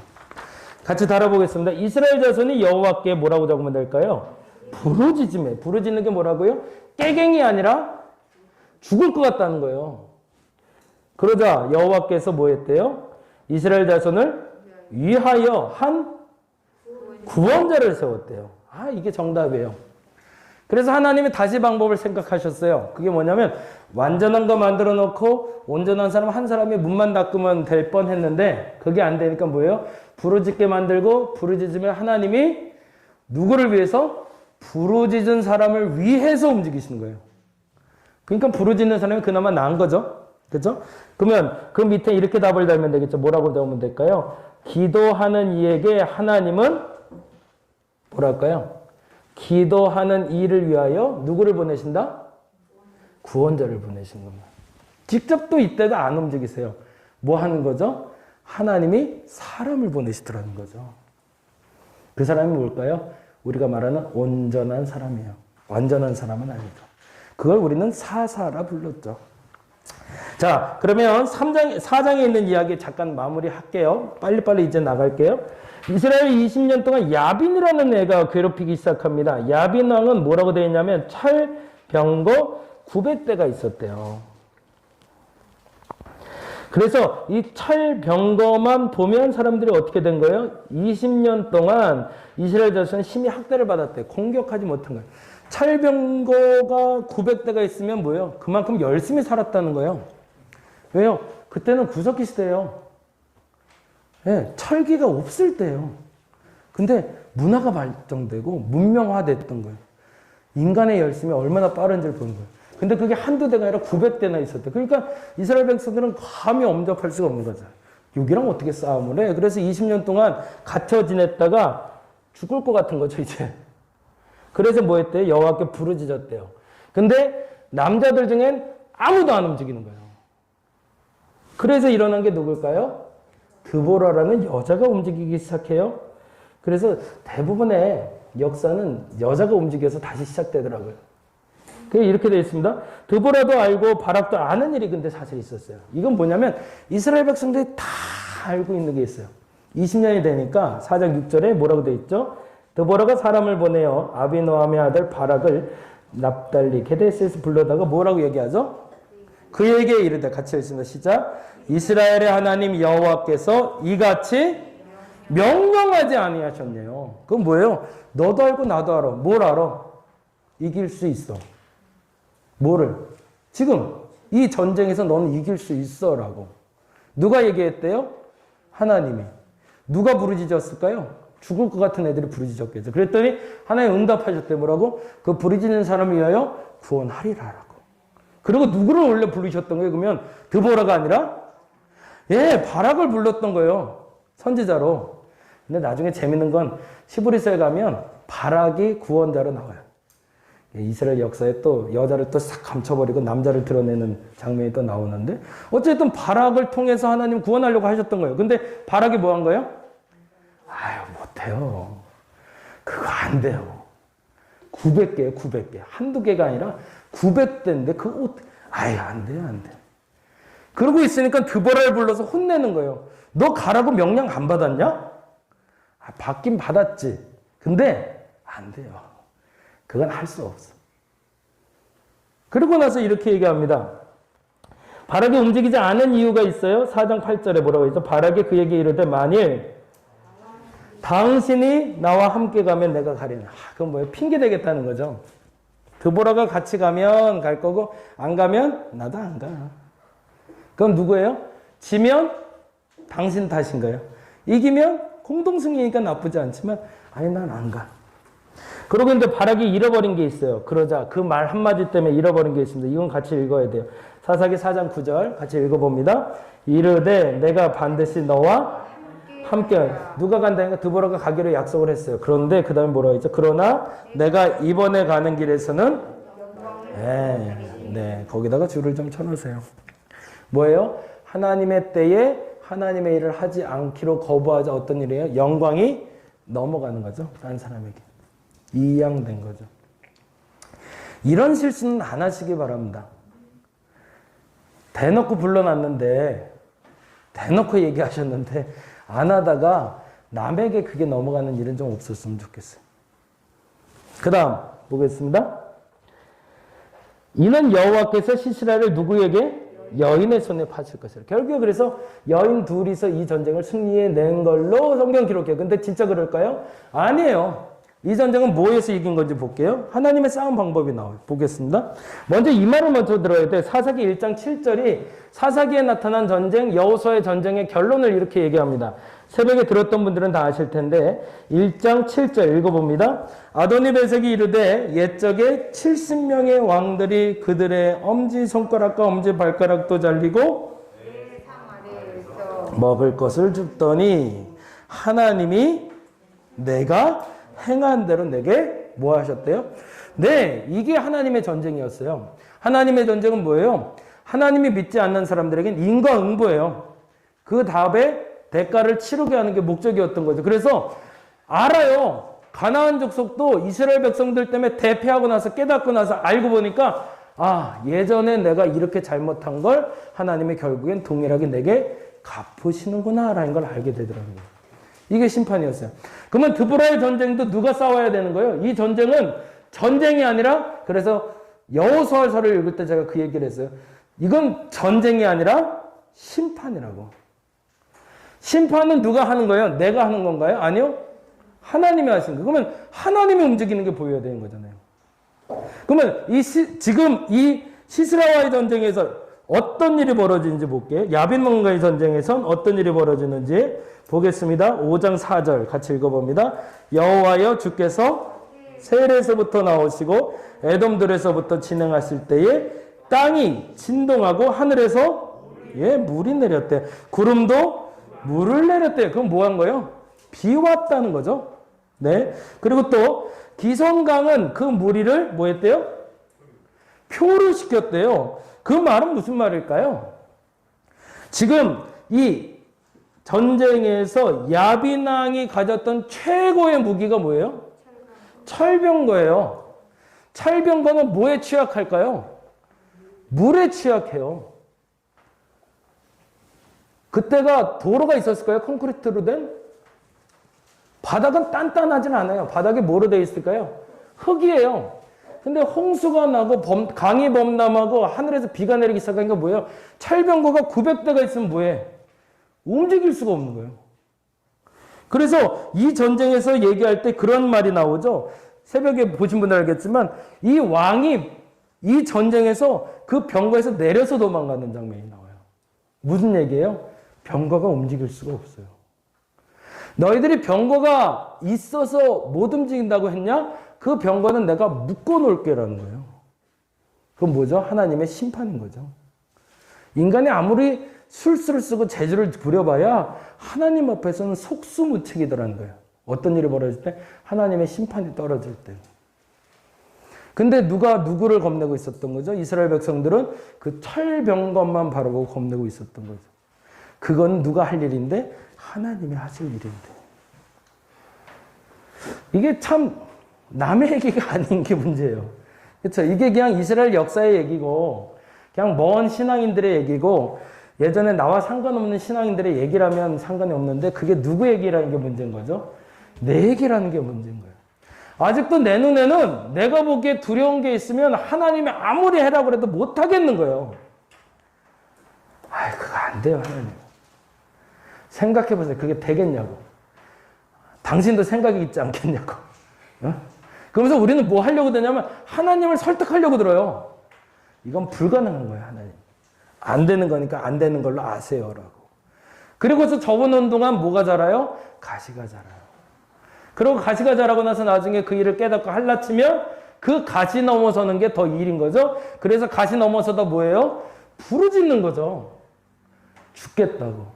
A: 같이 달아보겠습니다. 이스라엘 자손이 여호와께 뭐라고 적으면 될까요? 부르짖음에. 부르짖는 게 뭐라고요? 깨갱이 아니라 죽을 것 같다는 거예요. 그러자 여호와께서 뭐 했대요? 이스라엘 자손을 위하여 한 구원자를 세웠대요. 이게 정답이에요. 그래서 하나님이 다시 방법을 생각하셨어요. 그게 뭐냐면 완전한 거 만들어 놓고 온전한 사람 한 사람이 문만 닦으면 될 뻔했는데 그게 안 되니까 뭐예요? 부르짖게 만들고 부르짖으면 하나님이 누구를 위해서? 부르짖은 사람을 위해서 움직이시는 거예요. 그러니까 부르짖는 사람이 그나마 나은 거죠. 그렇죠? 그러면 그 밑에 이렇게 답을 달면 되겠죠. 뭐라고 적으면 될까요? 기도하는 이에게 하나님은 뭐랄까요? 기도하는 이를 위하여 누구를 보내신다? 구원자를 보내신 겁니다. 직접 또 이때도 안 움직이세요. 뭐 하는 거죠? 하나님이 사람을 보내시더라는 거죠. 그 사람이 뭘까요? 우리가 말하는 온전한 사람이에요. 완전한 사람은 아니죠. 그걸 우리는 사사라 불렀죠. 자, 그러면 4장에 있는 이야기 잠깐 마무리할게요. 빨리빨리 이제 나갈게요. 이스라엘 20년 동안 야빈이라는 애가 괴롭히기 시작합니다. 야빈 왕은 뭐라고 되어 있냐면 철병거 900대가 있었대요. 그래서 이 철병거만 보면 사람들이 어떻게 된 거예요? 20년 동안 이스라엘 자손은 심히 학대를 받았대요. 공격하지 못한 거예요. 철병거가 900대가 있으면 뭐예요? 그만큼 열심히 살았다는 거예요. 왜요? 그때는 구석기 시대예요. 네, 철기가 없을 때예요. 근데 문화가 발전되고 문명화됐던 거예요. 인간의 열심이 얼마나 빠른지를 보는 거예요. 근데 그게 한두 대가 아니라 900대나 있었대. 그러니까 이스라엘 백성들은 감히 엄접할 수가 없는 거죠. 여기랑 어떻게 싸움을 해? 그래서 20년 동안 갇혀 지냈다가 죽을 것 같은 거죠, 이제. 그래서 뭐 했대요? 여호와께 부르짖었대요. 근데 남자들 중엔 아무도 안 움직이는 거예요. 그래서 일어난 게 누굴까요? 드보라라는 여자가 움직이기 시작해요. 그래서 대부분의 역사는 여자가 움직여서 다시 시작되더라고요. 이렇게 되어 있습니다. 드보라도 알고 바락도 아는 일이 근데 사실 있었어요. 이건 뭐냐면 이스라엘 백성들이 다 알고 있는 게 있어요. 20년이 되니까 4장 6절에 뭐라고 되어 있죠? 드보라가 사람을 보내어 아비노함의 아들 바락을 납달리 게데스에서 불러다가 뭐라고 얘기하죠? 그에게 이르되 같이 읽습니다. 시작. 이스라엘의 하나님 여호와께서 이같이 명령하지 아니하셨네요. 그건 뭐예요? 너도 알고 나도 알아. 뭘 알아? 이길 수 있어. 뭐를? 지금 이 전쟁에서 너는 이길 수 있어라고. 누가 얘기했대요? 하나님이. 누가 부르짖었을까요? 죽을 것 같은 애들이 부르짖었겠죠. 그랬더니 하나님 응답하셨대. 뭐라고? 그 부르짖는 사람을 위하여 구원하리라라고. 그리고 누구를 원래 부르셨던 거예요? 그러면 드보라가 아니라 바락을 불렀던 거예요. 선지자로. 근데 나중에 재밌는 건 시브리서에 가면 바락이 구원자로 나와요. 이스라엘 역사에 또 여자를 또 싹 감춰버리고 남자를 드러내는 장면이 또 나오는데 어쨌든 바락을 통해서 하나님 구원하려고 하셨던 거예요. 근데 바락이 뭐 한 거예요? 아유, 못해요. 그거 안 돼요. 900개요, 900개. 한두 개가 아니라 900대인데 그거 아유, 안 돼요, 안 돼. 그러고 있으니까 드보라를 불러서 혼내는 거예요. 너 가라고 명령 안 받았냐? 받긴 받았지. 근데 안 돼요. 그건 할 수 없어. 그러고 나서 이렇게 얘기합니다. 바락이 움직이지 않은 이유가 있어요. 4장 8절에 뭐라고 했죠? 바락이 그에게 이르되 만일 당신이 나와 함께 가면 내가 가리라. 그건 뭐예요? 핑계 대겠다는 거죠. 드보라가 같이 가면 갈 거고 안 가면 나도 안 가. 그럼 누구예요? 지면 당신 탓인 거예요. 이기면 공동승리니까 나쁘지 않지만 아니 난 안 가. 그러고 있는데 바락이 잃어버린 게 있어요. 그러자 그 말 한마디 때문에 잃어버린 게 있습니다. 이건 같이 읽어야 돼요. 사사기 4장 9절 같이 읽어봅니다. 이르되 내가 반드시 너와 함께 누가 간다니까 드보라가 가기로 약속을 했어요. 그런데 그 다음에 뭐라고 했죠? 그러나 내가 이번에 가는 길에서는 거기다가 줄을 좀 쳐놓으세요. 뭐예요? 하나님의 때에 하나님의 일을 하지 않기로 거부하자 어떤 일이에요? 영광이 넘어가는 거죠. 다른 사람에게. 이양된 거죠. 이런 실수는 안 하시기 바랍니다. 대놓고 불러놨는데 대놓고 얘기하셨는데 안 하다가 남에게 그게 넘어가는 일은 좀 없었으면 좋겠어요. 그 다음 보겠습니다. 이는 여호와께서 시스라를 누구에게? 여인의 손에 파실 것이라. 결국에 그래서 여인 둘이서 이 전쟁을 승리해낸 걸로 성경 기록해요. 근데 진짜 그럴까요? 아니에요. 이 전쟁은 뭐에서 이긴 건지 볼게요. 하나님의 싸움 방법이 나와요. 보겠습니다. 먼저 이 말을 먼저 들어야 돼. 사사기 1장 7절이 사사기에 나타난 전쟁, 여호수아의 전쟁의 결론을 이렇게 얘기합니다. 새벽에 들었던 분들은 다 아실 텐데 1장 7절 읽어봅니다. 아도니베섹이 이르되 옛적에 70명의 왕들이 그들의 엄지손가락과 엄지발가락도 잘리고 먹을 것을 줍더니 하나님이 내가 행한 대로 내게 뭐 하셨대요? 네, 이게 하나님의 전쟁이었어요. 하나님의 전쟁은 뭐예요? 하나님이 믿지 않는 사람들에겐 인과응보예요. 그 다음에 대가를 치르게 하는 게 목적이었던 거죠. 그래서 알아요. 가나안 족속도 이스라엘 백성들 때문에 대패하고 나서 깨닫고 나서 알고 보니까 아, 예전에 내가 이렇게 잘못한 걸 하나님이 결국엔 동일하게 내게 갚으시는구나 라는 걸 알게 되더라고요. 이게 심판이었어요. 그러면 드보라의 전쟁도 누가 싸워야 되는 거예요? 이 전쟁은 전쟁이 아니라, 그래서 여호수아서를 읽을 때 제가 그 얘기를 했어요. 이건 전쟁이 아니라 심판이라고. 심판은 누가 하는 거예요? 내가 하는 건가요? 아니요. 하나님이 하시는 거예요. 그러면 하나님이 움직이는 게 보여야 되는 거잖아요. 그러면 지금 이 시스라와의 전쟁에서 어떤 일이 벌어지는지 볼게요. 야빈문과의 전쟁에선 어떤 일이 벌어지는지 보겠습니다. 5장 4절 같이 읽어봅니다. 여호와여 주께서 세일에서부터 나오시고 에돔들에서부터 진행하실 때에 땅이 진동하고 하늘에서 물이 내렸대. 구름도 물을 내렸대. 그럼 뭐 한 거예요? 비 왔다는 거죠. 네. 그리고 또 기성강은 그 무리를 뭐 했대요? 표를 시켰대요. 그 말은 무슨 말일까요? 지금 이 전쟁에서 야빈왕이 가졌던 최고의 무기가 뭐예요? 철병거예요. 철병거는 뭐에 취약할까요? 물에 취약해요. 그때가 도로가 있었을까요? 콘크리트로 된? 바닥은 단단하진 않아요. 바닥이 뭐로 되어 있을까요? 흙이에요. 근데 홍수가 나고 강이 범람하고 하늘에서 비가 내리기 시작하니까 뭐예요? 철병거가 900대가 있으면 뭐해? 움직일 수가 없는 거예요. 그래서 이 전쟁에서 얘기할 때 그런 말이 나오죠. 새벽에 보신 분들 알겠지만 이 왕이 이 전쟁에서 그 병거에서 내려서 도망가는 장면이 나와요. 무슨 얘기예요? 병거가 움직일 수가 없어요. 너희들이 병거가 있어서 못 움직인다고 했냐? 그 병거는 내가 묶어 놓을게라는 거예요. 그건 뭐죠? 하나님의 심판인 거죠. 인간이 아무리 술수를 쓰고 재주를 부려봐야 하나님 앞에서는 속수무책이더라는 거예요. 어떤 일이 벌어질 때? 하나님의 심판이 떨어질 때. 근데 누가 누구를 겁내고 있었던 거죠? 이스라엘 백성들은 그 철병것만 바라보고 겁내고 있었던 거죠. 그건 누가 할 일인데? 하나님이 하실 일인데. 이게 참 남의 얘기가 아닌 게 문제예요. 그렇죠? 이게 그냥 이스라엘 역사의 얘기고 그냥 먼 신앙인들의 얘기고 예전에 나와 상관없는 신앙인들의 얘기라면 상관이 없는데 그게 누구 얘기라는 게 문제인 거죠? 내 얘기라는 게 문제인 거예요. 아직도 내 눈에는 내가 보기에 두려운 게 있으면 하나님이 아무리 해라고 해도 못 하겠는 거예요. 그거 안 돼요, 하나님. 생각해 보세요. 그게 되겠냐고. 당신도 생각이 있지 않겠냐고. 그러면서 우리는 뭐 하려고 되냐면 하나님을 설득하려고 들어요. 이건 불가능한 거예요, 하나님. 안 되는 거니까 안 되는 걸로 아세요라고. 그리고서 접어놓은 동안 뭐가 자라요? 가시가 자라요. 그리고 가시가 자라고 나서 나중에 그 일을 깨닫고 할라치면 그 가시 넘어서는 게 더 일인 거죠. 그래서 가시 넘어서다 뭐예요? 부르짖는 거죠. 죽겠다고.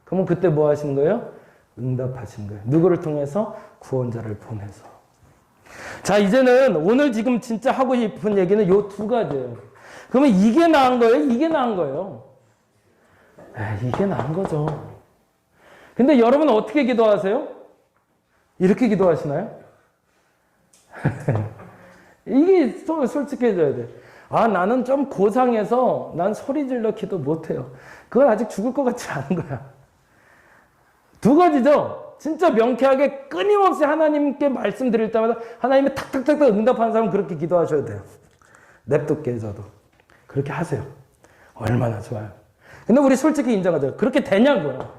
A: 그러면 그때 뭐 하시는 거예요? 응답하시는 거예요. 누구를 통해서? 구원자를 보내서. 자, 이제는 오늘 지금 진짜 하고 싶은 얘기는 요 두 가지예요. 그러면 이게 나은 거예요? 이게 나은 거예요? 이게 나은 거죠. 근데 여러분은 어떻게 기도하세요? 이렇게 기도하시나요? 이게 솔직해져야 돼. 나는 좀 고상해서 난 소리 질러 기도 못해요. 그건 아직 죽을 것 같지 않은 거야. 두 가지죠. 진짜 명쾌하게 끊임없이 하나님께 말씀드릴 때마다 하나님이 탁탁탁탁 응답하는 사람은 그렇게 기도하셔야 돼요. 냅둘게 저도. 그렇게 하세요. 얼마나 좋아요. 근데 우리 솔직히 인정하죠. 그렇게 되냐고요.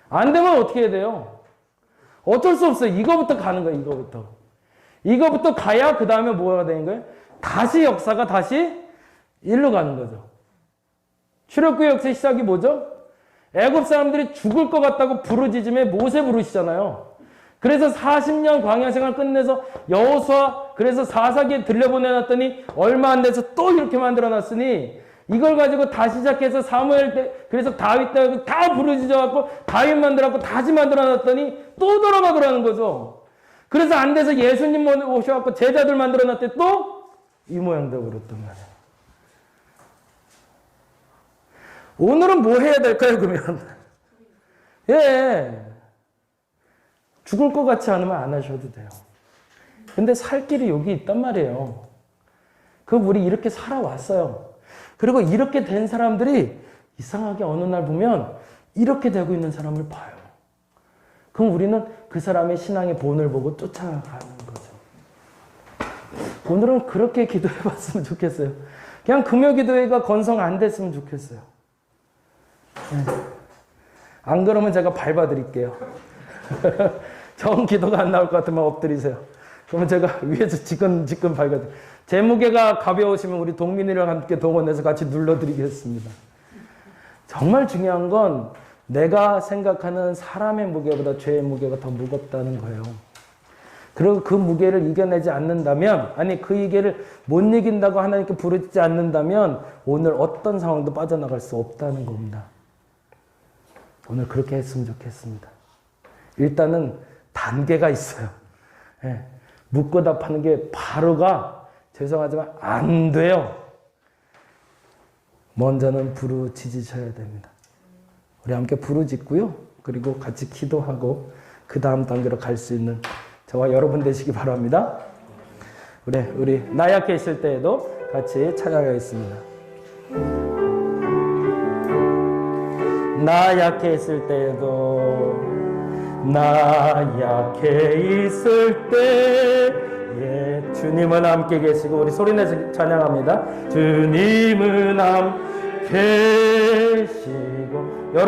A: 안 되면 어떻게 해야 돼요? 어쩔 수 없어요. 이거부터 가는 거예요. 이거부터 가야 그 다음에 뭐가 되는 거예요? 다시 역사가 다시 일로 가는 거죠. 출애굽기 역사의 시작이 뭐죠? 애굽 사람들이 죽을 것 같다고 부르짖음에 모세 부르시잖아요. 그래서 40년 광야 생활 끝내서 여호수아 그래서 사사기에 들려보내놨더니 얼마 안 돼서 또 이렇게 만들어놨으니 이걸 가지고 다시 시작해서 사무엘 때 그래서 다윗 때 다 부르짖어갖고 다윗 만들어갖고 다시 만들어놨더니 또 돌아가더라는 거죠. 그래서 안 돼서 예수님 오셔갖고 제자들 만들어놨더니 또 이 모양 되어버렸단 말이에요. 오늘은 뭐 해야 될까요, 그러면? 죽을 것 같지 않으면 안 하셔도 돼요. 근데 살 길이 여기 있단 말이에요. 우리 이렇게 살아왔어요. 그리고 이렇게 된 사람들이 이상하게 어느 날 보면 이렇게 되고 있는 사람을 봐요. 그럼 우리는 그 사람의 신앙의 본을 보고 쫓아가는 거죠. 오늘은 그렇게 기도해 봤으면 좋겠어요. 그냥 금요기도회가 건성 안 됐으면 좋겠어요. 안 그러면 제가 밟아드릴게요. 정 기도가 안 나올 것 같으면 엎드리세요. 그러면 제가 위에서 지끈 밟아드릴게요. 제 무게가 가벼우시면 우리 동민이랑 함께 동원해서 같이 눌러드리겠습니다. 정말 중요한 건 내가 생각하는 사람의 무게보다 죄의 무게가 더 무겁다는 거예요. 그리고 그 무게를 이겨내지 않는다면, 아니 그 무게를 못 이긴다고 하나님께 부르짖지 않는다면 오늘 어떤 상황도 빠져나갈 수 없다는 겁니다. 오늘 그렇게 했으면 좋겠습니다. 일단은 단계가 있어요. 예. 묻고 답하는 게 바로가 죄송하지만 안 돼요. 먼저는 부르짖으셔야 됩니다. 우리 함께 부르짖고요. 그리고 같이 기도하고 그 다음 단계로 갈 수 있는 저와 여러분 되시기 바랍니다. 우리 나약해 있을 때에도 같이 찬양하겠습니다. 나약해 있을 때에도 나약해 있을 때에 주님은 함께 계시고 우리 소리내서 찬양합니다. 주님은 함께 계시고